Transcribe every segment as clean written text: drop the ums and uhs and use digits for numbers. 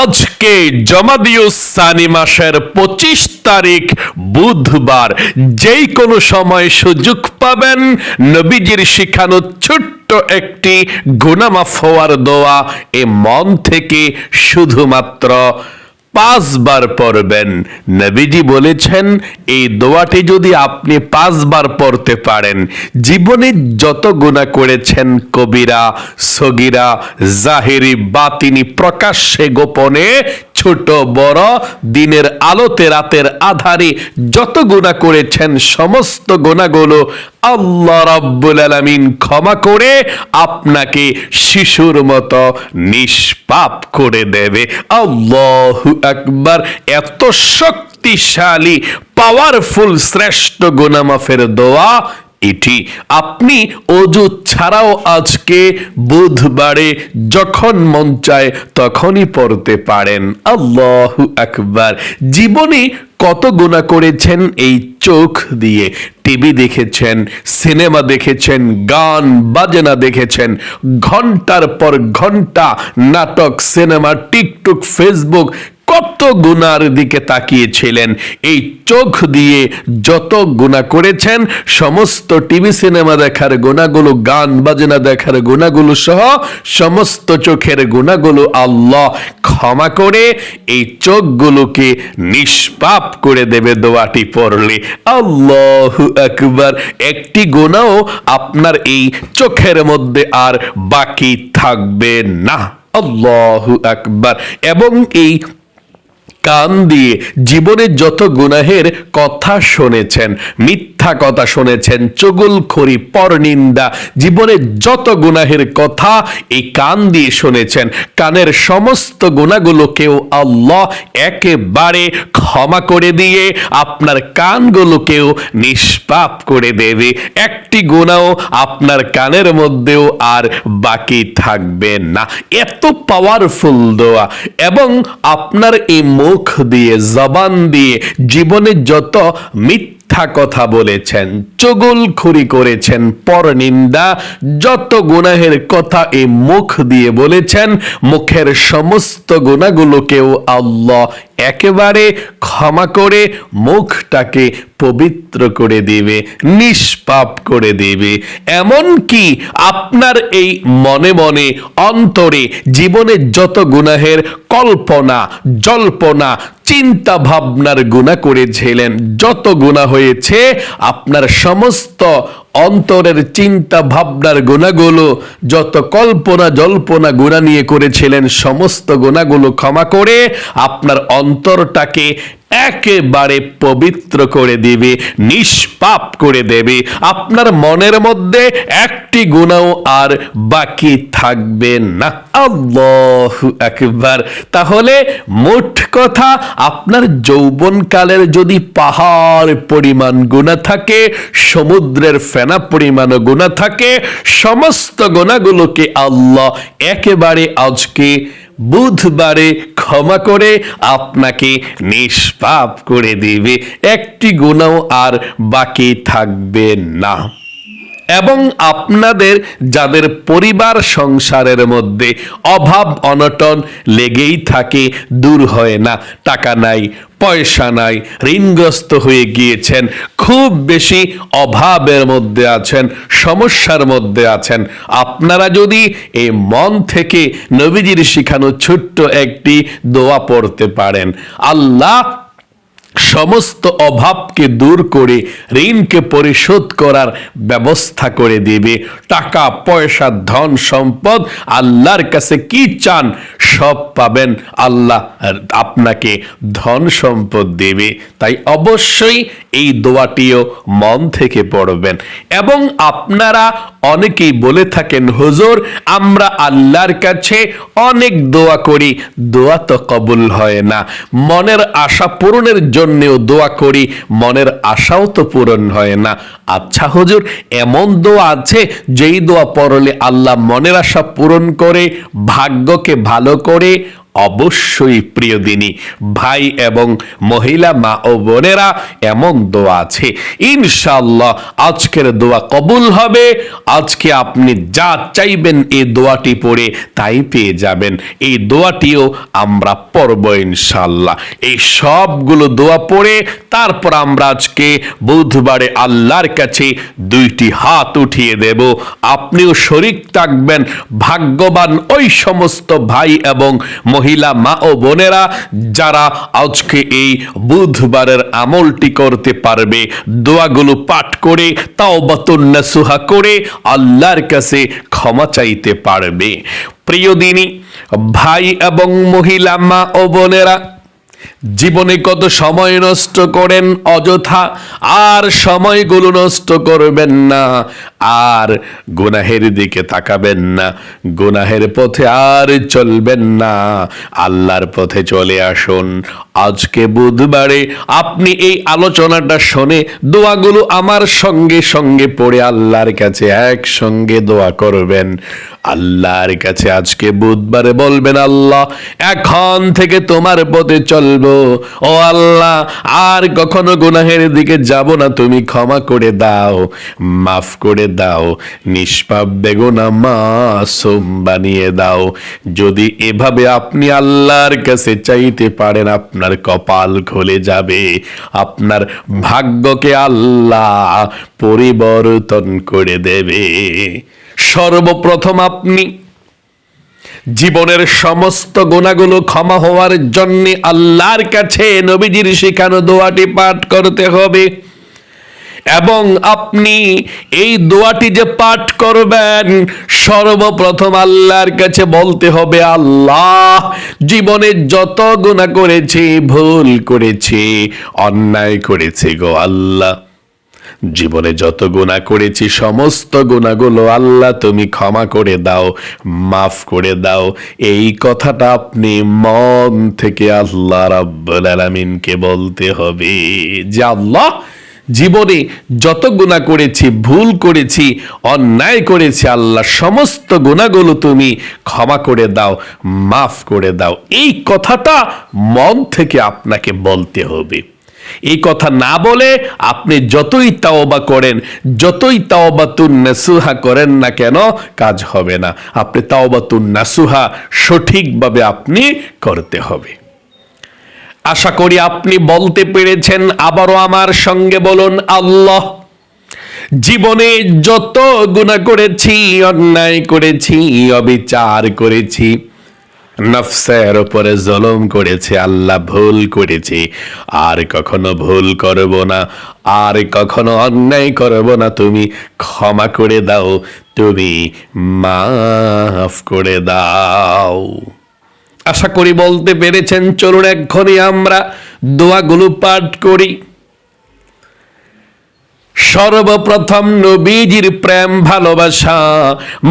আজকে জমাদিউস সানি মাসের 25 তারিখ বুধবার যেই কোনো সময় সুযোগ পাবেন নবীজির শিখানো ছোট্ট একটি গুনাহ মাফ হওয়ার দোয়া এ মন থেকে শুধুমাত্র 5 বার পড়বেন। নবীজি বলেছেন এই দোয়াটি যদি আপনি 5 বার পড়তে পারেন, জীবনে যত গুনাহ করেছেন কবিরা সগীরা জাহিরি বাতিনি প্রকাশ্যে গোপনে ছোট বড় দিনের আলোতে রাতের আধারে যত গুনাহ করেছেন সমস্ত গুনাহগুলো আল্লাহ রাব্বুল আলামিন ক্ষমা করে আপনাকে শিশুর মতো নিষ্পাপ করে দেবে। আল্লাহু আকবার। এত শক্তিশালী পাওয়ারফুল শ্রেষ্ঠ গুনাহ মাফের দোয়া এটি আপনি অজু ছাড়াও আজকে বুধবারে যখন মন চায় তখনই পড়তে পারেন। আল্লাহু আকবার। জীবনে কত গুনাহ করেছেন এই চোখ দিয়ে, টিভি দেখেছেন, সিনেমা দেখেছেন, গান বাজনা দেখেছেন, ঘন্টার পর ঘন্টা নাটক সিনেমা টিকটক ফেসবুক কত গুনার দিকে তাকিয়েছিলেন। এই চোখ দিয়ে যত গুনাহ করেছেন সমস্ত টিভি সিনেমা দেখার গুনাহগুলো গান বাজনা দেখার গুনাহগুলো সহ সমস্ত চোখের গুনাহগুলো আল্লাহ ক্ষমা করে এই চোখগুলোকে নিষ্পাপ করে দেবে দোয়াটি পড়লে। আল্লাহু আকবার। একটি গুনাহও আপনার এই চোখের মধ্যে আর বাকি থাকবে না। আল্লাহু আকবার। এবং এই কান দিয়ে জীবনে যত গুনাহের কথা শুনেছেন, মিথ্যা কথা শুনেছেন, চুগলখড়ি পরনিন্দা, জীবনে যত গুনাহের কথা এই কান দিয়ে শুনেছেন, কানের সমস্ত গুনাহগুলোকেও আল্লাহ একেবারে ক্ষমা করে দিয়ে আপনার কানগুলোকেও নিষ্পাপ করে দেবে। একটি গুনাহ আপনার কানের মধ্যেও আর বাকি থাকবে না। এত পাওয়ারফুল দোয়া। এবং আপনার এই মুখ দিয়ে জবান দিয়ে জীবনে যত মিথ্যা কথা বলেছেন, চুগলখড়ি করেছেন, পরনিন্দা, যত গুনাহের কথা এই মুখ দিয়ে বলেছেন, মুখের সমস্ত গুনাহগুলোকেও আল্লাহ একেবারে ক্ষমা করে মুখটাকে পবিত্র করে দিবে, নিষ্পাপ করে দিবে। এমন কি আপনার এই মনে মনে অন্তরে জীবনে যত গুনাহের কল্পনা জল্পনা চিন্তা ভাবনার গুনাহ করেছিলেন, যত গুনাহ হয়েছে আপনার সমস্ত অন্তরের চিন্তা ভাবনার গুনাহগুলো, যত কল্পনা জল্পনা গুনাহ নিয়ে করেছিলেন সমস্ত গুনাহগুলো ক্ষমা করে আপনার অন্তরটাকে একেবারে পবিত্র করে দিবে, নিষ্পাপ করে দেবে। আপনার মনের মধ্যে একটি গুনাহ আর বাকি থাকবে না। আল্লাহু আকবার। তাহলে মোট কথা আপনার যৌবনকালের যদি পাহাড় পরিমাণ গুনাহ থাকে, সমুদ্রের ফেনা পরিমাণ গুনাহ থাকে, সমস্ত গুনাহগুলোকে আল্লাহ একেবারে আজকে বুধবারে ক্ষমা করে আপনাকে নিষ্পাপ করে দিবে। একটি গুনাহ আর বাকি থাকবে না। এবং আপনাদের যাদের পরিবার সংসারের মধ্যে অভাব অনটন লেগেই থাকে, দূর হয় না, টাকা নাই পয়সা নাই, ঋণগ্রস্ত হয়ে গিয়েছেন, খুব বেশি অভাবের মধ্যে আছেন, সমস্যার মধ্যে আছেন, আপনারা যদি এই মন থেকে নবীজির শিখানো ছোট্ট একটি দোয়া পড়তে পারেন, আল্লাহ সমস্ত অভাবকে দূর করে ঋণকে পরিশোধ করার ব্যবস্থা করে দিবে। টাকা পয়সা ধন সম্পদ আল্লাহর কাছে কি চান সব পাবেন, আল্লাহ আপনাকে ধন সম্পদ দেবে। তাই অবশ্যই এই দোয়াটিও মন থেকে পড়বেন। এবং আপনারা অনেকেই বলে থাকেন, হুজুর আমরা আল্লাহর কাছে অনেক দোয়া করি, দোয়া তো কবুল হয় না, মনের আশা পূরণের জন্যও দোয়া করি, মনের আশাও তো পূরণ হয় না। আচ্ছা হুজুর, এমন দোয়া আছে যেই দোয়া পড়লে আল্লাহ মনের আশা পূরণ করে, ভাগ্যকে ভালো করে, অবশ্যই প্রিয় দিনী ভাই এবং মহিলা মা ও বোনেরা, এমন দোয়া আছে ইনশাআল্লাহ আজকের দোয়া কবুল হবে। আজকে আপনি যা চাইবেন এই দোয়াটি পড়ে তাই পেয়ে যাবেন। এই দোয়াটিও আমরা পড়ব ইনশাআল্লাহ। এই সবগুলো দোয়া পড়ে তারপর আমরা আজকে বুধবারে আল্লাহর কাছে দুইটি হাত উঠিয়ে দেব। আপনিও শরীক থাকবেন। ভাগ্যবান ওই সমস্ত ভাই এবং মহিলা মা ও বোনেরা যারা আজকে এই বুধবারের আমলটি করতে পারবে, দোয়াগুলো পাঠ করে তাওবাতুন নাসুহা করে আল্লাহর কাছে ক্ষমা চাইতে পারবে। প্রিয় দিনী ভাই এবং মহিলা মা ও বোনেরা, জীবনে কত সময় নষ্ট করেন অযথা, আর সময়গুলো নষ্ট করবেন না, আর গুনাহের দিকে তাকাবেন না, গুনাহের পথে আর চলবেন না, আল্লাহর পথে চলে আসুন। আজকে বুধবারে আপনি এই আলোচনাটা শুনে দোয়াগুলো আমার সঙ্গে সঙ্গে পড়ে আল্লাহর কাছে একসঙ্গে দোয়া করবেন। আল্লাহর কাছে আজকে বুধবারে বলবেন, আল্লাহ এখন থেকে তোমার পথে চলবো। ও আল্লাহ, আর কখনো গুনাহের দিকে যাব না, তুমি ক্ষমা করে দাও, মাফ করে দাও, নিষ্পাপ বেগুনা মাসুম বানিয়ে দাও। যদি এভাবে আপনি আল্লাহর কাছে চাইতে পারেন, আপনার কপাল খুলে যাবে, আপনার ভাগ্যকে আল্লাহ পরিবর্তন করে দেবে। সর্বপ্রথম আপনি জীবনের সমস্ত গুনাহগুলো ক্ষমা হওয়ার জন্য আল্লাহর কাছে নবীজির শেখানো দোয়াটি পাঠ করতে হবে। এবং আপনি এই দোয়াটি যে পাঠ করবেন, সর্বপ্রথম আল্লাহর কাছে বলতে হবে, আল্লাহ জীবনে যত গুনাহ করেছি, ভুল করেছি, অন্যায় করেছি গো আল্লাহ, জীবনে যত গুনাহ করেছি সমস্ত গুনাহগুলো আল্লাহ তুমি ক্ষমা করে দাও, মাফ করে দাও। এই কথাটা আপনি মন থেকে আল্লাহ রাব্বুল আলামিনকে বলতে হবে যে আল্লাহ জীবনে যত গুনাহ করেছি, ভুল করেছি, অন্যায় করেছি, আল্লাহ সমস্ত গুনাহগুলো তুমি ক্ষমা করে দাও, মাফ করে দাও। এই কথাটা মন থেকে আপনাকে বলতে হবে। এই কথা না বলে আপনি যতই তাওবা করেন, যতই তাওবাতুন নাসুহা করেন না কেন, কাজ হবে না। আপনি তাওবাতুন নাসুহা সঠিকভাবে আপনি করতে হবে। আশা করি আপনি বলতে পেরেছেন। আবারও আমার সঙ্গে বলুন, আল্লাহ জীবনে যত গুনাহ করেছি, অন্যায় করেছি, অবিচার করেছি, নফসের উপরে জুলুম করেছে, আল্লাহ ভুল করেছি, আর কখনো ভুল করব না, আর কখনো অন্যায় করব না, তুমি ক্ষমা করে দাও, তুমি মাফ করে দাও। আশা করি বলতে পেরেছেন। চলুন এক্ষুনি আমরা দোয়াগুলো পাঠ করি। সর্বপ্রথম নবীজির প্রেম ভালোবাসা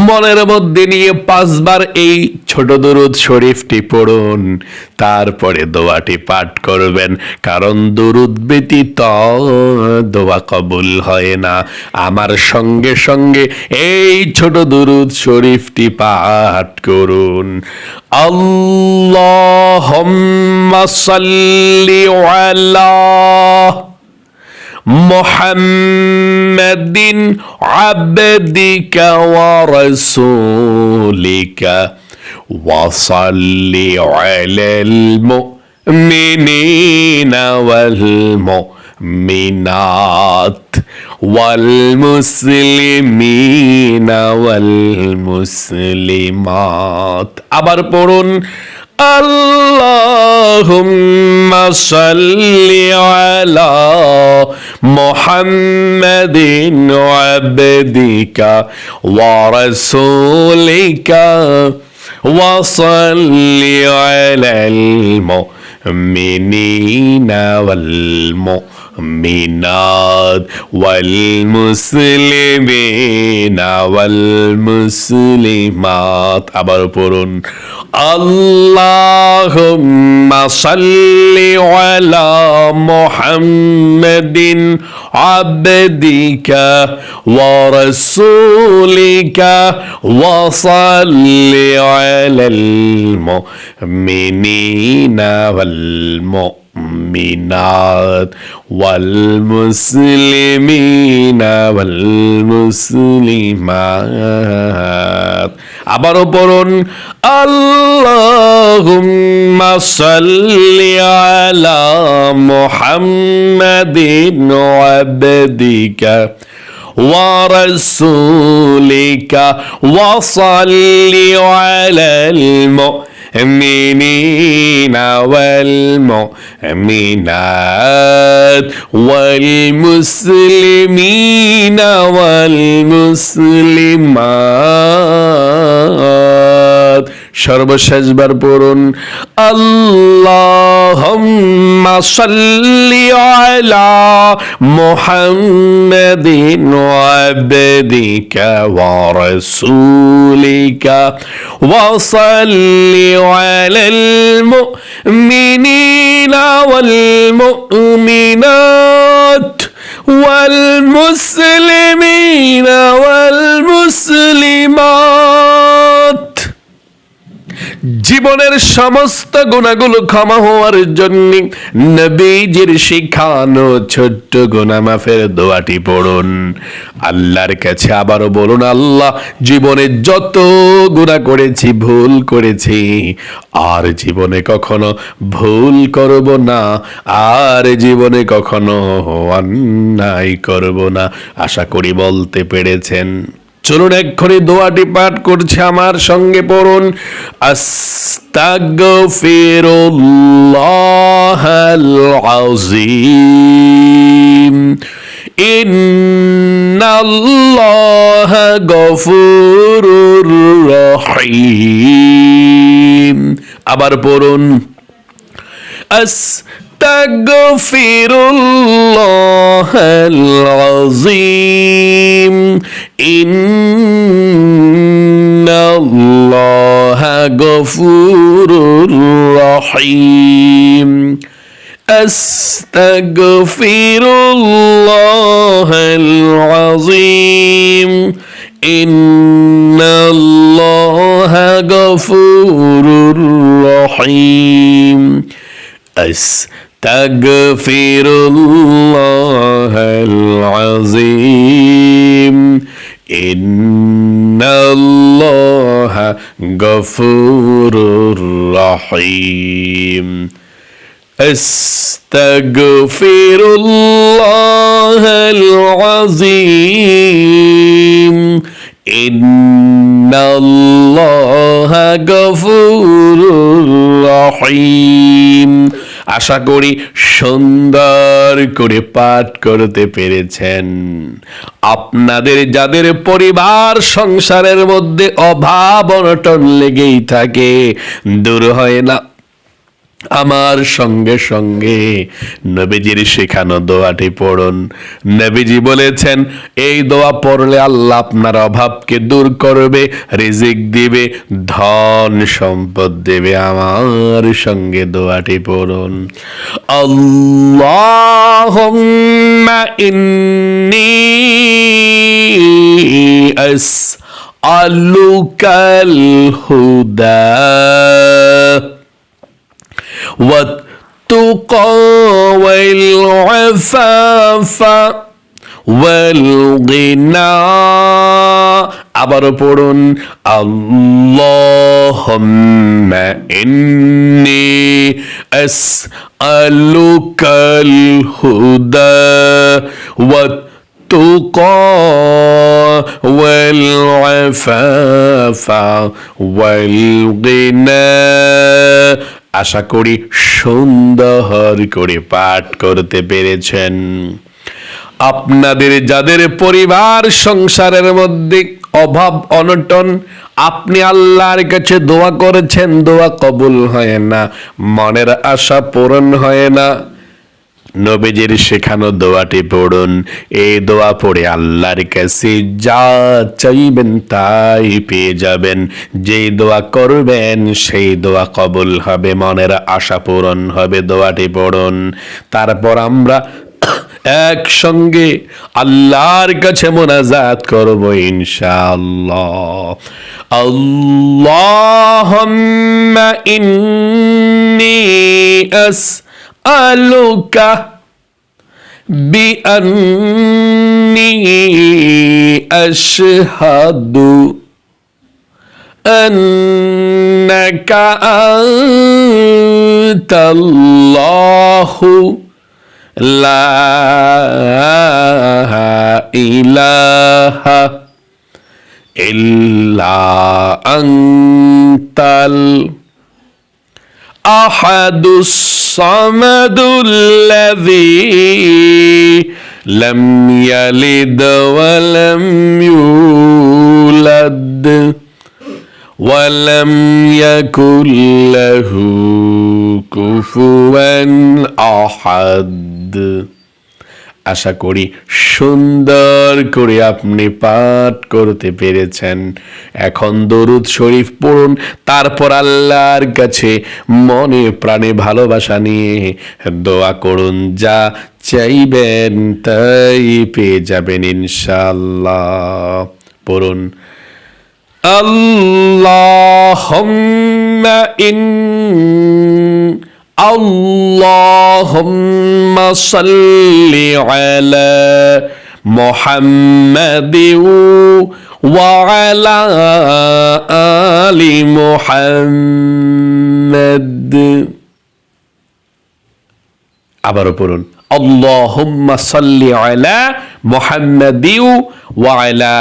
মনের মধ্যে নিয়ে 5 বার এই ছোট দুরূদ শরীফটি পড়ুন, তারপরে দোয়াটি পাঠ করবেন। কারণ দুরূদ ব্যতীত দোয়া কবুল হয় না। আমার সঙ্গে সঙ্গে এই ছোট দুরূদ শরীফটি পাঠ করুন। আল্লাহুম্মা সাল্লি আলা মুহাম্মাদিন আবদিকা ওয়া রাসূলিকা ওয়া সাল্লি আলাল মুমিনিনা ওয়াল মুমিনাত ওয়াল মুসলিমিনা ওয়াল মুসলিমাত। আবার পড়ুন, আল্লাহুম্মা সাল্লি আলা মুহাম্মাদিন আবদিকা ওয়া রাসূলিকা ওয়া সাল্লি আলাল মুমিনিনা ওয়াল والمؤمنات والمسلمين والمسلمات আবার পড়ুন اللهم صل على محمد عبدك ورسولك وصل على المؤمنين والمؤمنات والمسلمين والمسلمات আবারও পড়ুন আল্লাহুম্মা সাল্লি আলা মুহাম্মাদিন আবদিকা ওয়া রাসূলিকা ওয়া সাল্লি আলাল المؤمنين والمؤمنات والمسلمين والمسلمات সর্বশেষবার পড়ুন আল্লাহুম্মা সাল্লি আলা মুহাম্মাদিন আবদিকা ওয়া রাসূলিকা ওয়া সাল্লি আলাল মুমিনিনা ওয়াল মুমিনাত والمسلمين والمسلمات জীবনের সমস্ত গুনাহগুলো ক্ষমা হওয়ার জন্য নবীজির শিখানো ছোট্ট গুনাহ মাফের দোয়াটি পড়ুন আল্লাহর কাছে আবারও বলুন আল্লাহ জীবনে যত গুনাহ করেছি ভুল করেছি আর জীবনে কখনো ভুল করব না আর জীবনে কখনো অন্যায় করব না আশা করি বলতে পেরেছেন চলুন এক্ষুনি দোয়াটি পাঠ করছে আমার সঙ্গে পড়ুন আস্তাগফিরুল্লাহাল আযীম ইন্নাল্লাহা গফুরুর রহিম আবার পড়ুন আস্তাগফিরুল্লাহাল আযীম ইন্নাল্লাহা গফুরুর রহিম আস্তাগফিরুল্লাহাল আযীম ইন্নাল্লাহা গফুরুর রহিম আস্তাগফিরুল্লাহাল আযীম ইন্নাল্লাহা গফুরুর রহিম আস্তাগফিরুল্লাহাল আযীম ইন্নাল্লাহা গফুরুর রহিম আশা করি সুন্দর করে পাঠ করতে পেরেছেন আপনাদের যাদের পরিবার সংসারের মধ্যে অভাব অনটন লেগেই থাকে দূর হয় না আমার সঙ্গে সঙ্গে নবীজির শেখানো দোয়াটি পড়ুন নবীজি বলেছেন এই দোয়া পড়লে আল্লাহ আপনার অভাবকে দূর করবে রিজিক দিবে ধন সম্পদ দেবে আমার সঙ্গে দোয়াটি পড়ুন আল্লাহুম্মা ইন্নী আসআলুকাল হুদা والتقى والعفاف والغنى আবারও পড়ুন আল্লাহুম্মা ইন্নী আসআলুকাল হুদা والتقى والعفاف والغنى আশা করি সুন্দর করে পাঠ করতে পেরেছেন আপনাদের যাদের পরিবার সংসারের মধ্যে অভাব অনটন আপনি আল্লাহর কাছে দোয়া করেছেন দোয়া কবুল হয় না মনের আশা পূরণ হয় না নবীজির শেখানো দোয়াটি পড়ুন। এই দোয়া পড়ে আল্লাহর কাছে যা চাইবেন তাই পেয়ে যাবেন। যেই দোয়া করবেন সেই দোয়া কবুল হবে, মনের আশা পূরণ হবে। দোয়াটি পড়ুন, তারপর আমরা একসঙ্গে আল্লাহর কাছে মোনাজাত করব ইনশাআল্লাহ। আল্লাহুম্মা ইন্নী আসআলুকা বিআন্নী আশহাদু আন্নাকা আনতাল্লাহু লা ইলাহা ইল্লা আনতাল আহাদুস সামাদুল্লাযী লাম ইয়ালিদ ওয়া লাম ইউলাদ ওয়া লাম ইয়াকুল লাহু কুফুয়ান আহাদ। আশা করি সুন্দর করে আপনি পাঠ করতে পেরেছেন। এখন দরুদ শরীফ পড়ুন, তারপর আল্লাহর কাছে মনে প্রাণে ভালোবাসা নিয়ে দোয়া করুন। যা চাইবেন তাই পেয়ে যাবেন ইনশাআল্লাহ। পড়ুন, আল্লাহুম্মা আল্লাহুম্মা সাল্লি আলা মুহাম্মাদিন ওয়া আলা আলি মুহাম্মাদ। আবারও পড়ুন, আল্লাহুম্মা সাল্লি আলা মুহাম্মাদিন ওয়া আলা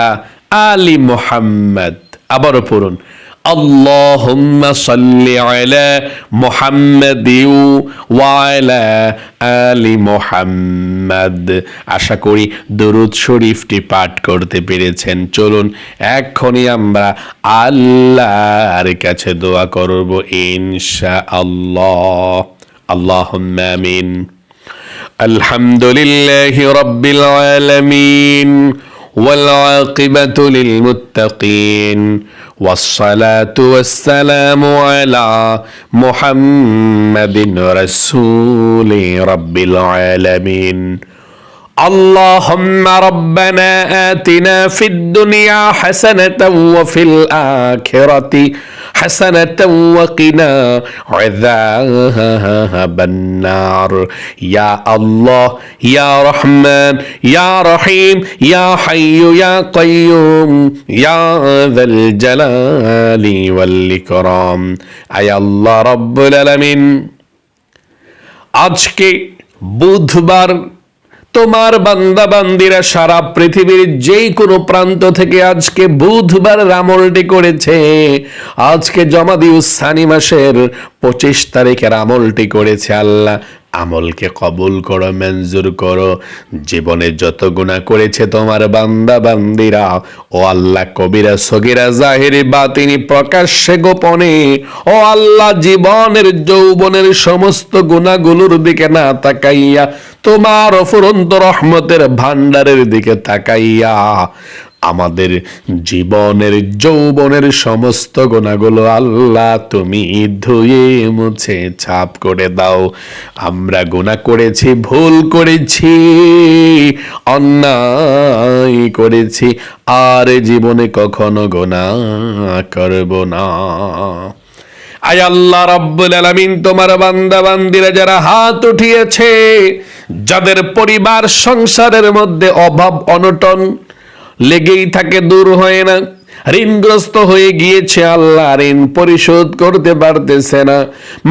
আলি মুহাম্মাদ। আবারও পড়ুন, আল্লাহুম্মা সাল্লি আলা মুহাম্মাদিন ওয়া আলা আলি মুহাম্মাদ। আশা করি দরুদ শরীফটি পাঠ করতে পেরেছেন। চলুন এখনই আমরা আল্লাহর কাছে দোয়া করব ইনশাআল্লাহ। আল্লাহুম্মা আমিন। আলহামদুলিল্লাহি রাব্বিল আলামিন والعاقبة للمتقين والصلاة والسلام على محمد رسول رب العالمين. اللهم ربنا آتنا في الدنيا حسنة وفي الآخرة حسنة وقنا عذاب النار. يا الله يا رحمن يا رحيم يا حي يا قيوم يا ذا الجلال والإكرام. أي الله رب العالمين, আজকে বুধবার তোমার বান্দা বান্দিরা সারা পৃথিবীর যেই কোনো প্রান্ত থেকে আজকে বুধবার আমলটি করেছে, আজকে জমাদিউস সানি মাসের 25 তারিখের আমলটি করেছে। আল্লাহ আমলকে কবুল করো, মঞ্জুর করো। জীবনে যত গুনাহ করেছে তোমার বান্দা বান্দিরা, ও আল্লাহ, কবিরা সগীরা জাহিরি বাতিনি প্রকাশ্যে গোপনে, ও আল্লাহ, জীবনের যৌবনের সমস্ত গুনাহগুলোর দিকে না তাকাইয়া তোমার অফুরন্ত রহমতের ভান্ডারের দিকে তাকাইয়া আমাদের জীবনের যৌবনের সমস্ত গুনাহগুলো আল্লাহ তুমি ধুয়ে মুছে ছাপ করে দাও। আমরা গুনাহ করেছি, ভুল করেছি, অন্যায় করেছি, আর জীবনে কখনো গুনাহ করব না। আয় আল্লাহ রাব্বুল আলামিন, তোমার বান্দা বান্দিরা যারা হাত উঠিয়েছে, যাদের পরিবার সংসারের মধ্যে অভাব অনটন লেগেই থাকে, দূর হয় না, ঋণগ্রস্ত হয়ে গিয়েছে, আল্লাহ ঋণ পরিশোধ করতে পারতেছে না,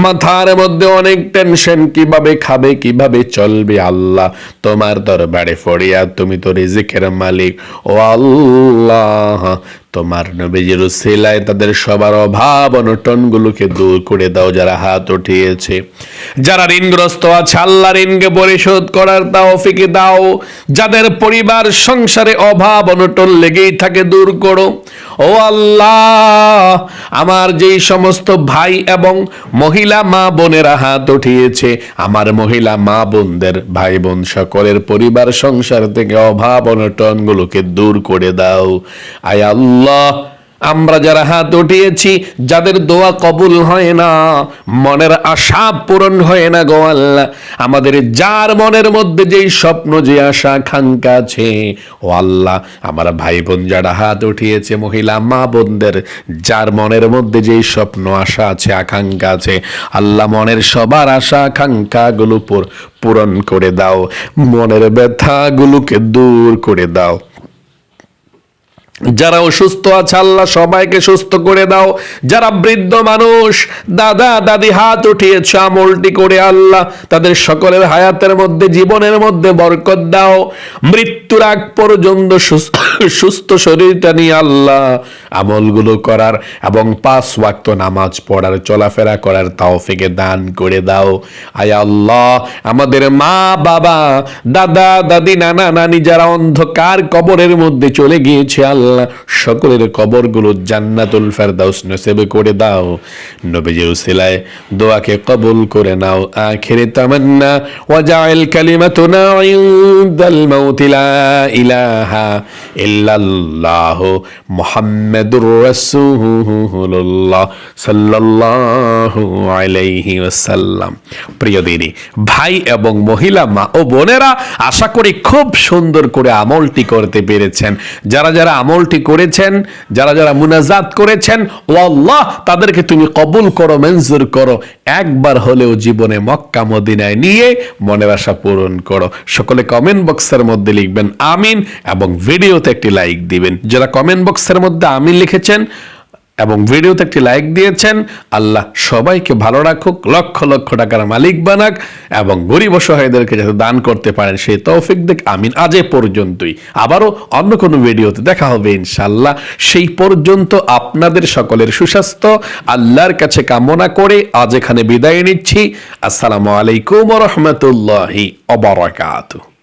মাথার মধ্যে অনেক টেনশন, কিভাবে খাবে কিভাবে চলবে, আল্লাহ তোমার দরবারে ফরিয়াদ, তুমি তো রিজিকের মালিক। ও আল্লাহ, তোমার নবীজির উসিলায় তাদের সবার অভাব অনটন গুলোকে দূর করে দাও। যারা হাত উঠিয়েছে, যারা ঋণগ্রস্ত আছে, আল্লাহ ঋণকে পরিশোধ করার তৌফিক দাও। যাদের পরিবার সংসারে অভাব অনটন লেগেই থাকে, দূর করো। ও আল্লাহ, আমার যেই সমস্ত ভাই এবং মহিলা মা বোনেরা হাত উঠিয়েছে, আমার মহিলা মা বোনদের, ভাই বোন সকলের পরিবার সংসার থেকে অভাব অনটন গুলোকে দূর করে দাও। আয় আল্লাহ, আমরা যারা হাত উঠিয়েছি, যাদের দোয়া কবুল হয় না, মনের আশা পূরণ হয় না গো আল্লাহ, আমাদের যার মনের মধ্যে যেই স্বপ্ন, যে আশা আকাঙ্ক্ষা আছে, ও আল্লাহ, আমার ভাই বোন যারা হাত উঠিয়েছে, মহিলা মা বোনদের যার মনের মধ্যে যেই স্বপ্ন আশা আছে আকাঙ্ক্ষা আছে, আল্লাহ মনের সবার আশা আকাঙ্ক্ষা গুলো পূরণ করে দাও, মনের ব্যথা গুলোকে দূর করে দাও। যারা অসুস্থ আছে আল্লাহ সবাইকে সুস্থ করে দাও। যারা বৃদ্ধ মানুষ, দাদা দাদি হাত উঠিয়েছে আমলটি করে আল্লাহ তাদের সকলের হায়াতের মধ্যে, জীবনের মধ্যে বরকত দাও। মৃত্যুর আগ পর্যন্ত সুস্থ শরীরটা নিয়ে আল্লাহ আমলগুলো করার এবং 5 ওয়াক্ত নামাজ পড়ার, চলাফেরা করার তৌফিক দান করে দাও। আয় আল্লাহ, আমাদের মা বাবা, দাদা দাদি, নানা নানি যারা অন্ধকার কবরের মধ্যে চলে গিয়েছে আল্লাহ সকলের কবরগুলো জান্নাতুল ফেরদাউস নসিব করে দাও। নবীজির উসিলায় দোয়াকে কবুল করে নাও। আখিরে তামান্না ওয়াজআল কালিমাতুনা ইনদাল মাউত লা ইলাহা ইল্লাল্লাহ মুহাম্মাদুর রাসূলুল্লাহ সাল্লাল্লাহু আলাইহি ওয়াসাল্লাম। প্রিয় দিনী ভাই এবং মহিলা মা ও বোনেরা, আশা করি খুব সুন্দর করে আমলটি করতে পেরেছেন। যারা যারা আমলটি করেছেন, যারা যারা মুনাজাত করেছেন, ও আল্লাহ তাদেরকে তুমি কবুল করো, মঞ্জুর করো। একবার হলেও জীবনে মক্কা মদিনায় নিয়ে মনের আশা পূরণ করো। সকলে কমেন্ট বক্সের মধ্যে লিখবেন আমিন এবং ভিডিওতে একটি লাইক দিবেন। যারা কমেন্ট বক্সের মধ্যে আমিন লিখেছেন এবং ভিডিওতে একটি লাইক দিয়েছেন, আল্লাহ সবাইকে ভালো রাখুক, লক্ষ লক্ষ টাকার মালিক বানাক এবং গরিব অসহায়দেরকে যাতে দান করতে পারেন সেই তৌফিক দেখ। আমিন। আজ এ পর্যন্তই, আবারও অন্য কোনো ভিডিওতে দেখা হবে ইনশাআল্লাহ। সেই পর্যন্ত আপনাদের সকলের সুস্বাস্থ্য আল্লাহর কাছে কামনা করে আজ এখানে বিদায় নিচ্ছি। আসসালামু আলাইকুম ওয়া রাহমাতুল্লাহি ওয়া বারাকাতুহু।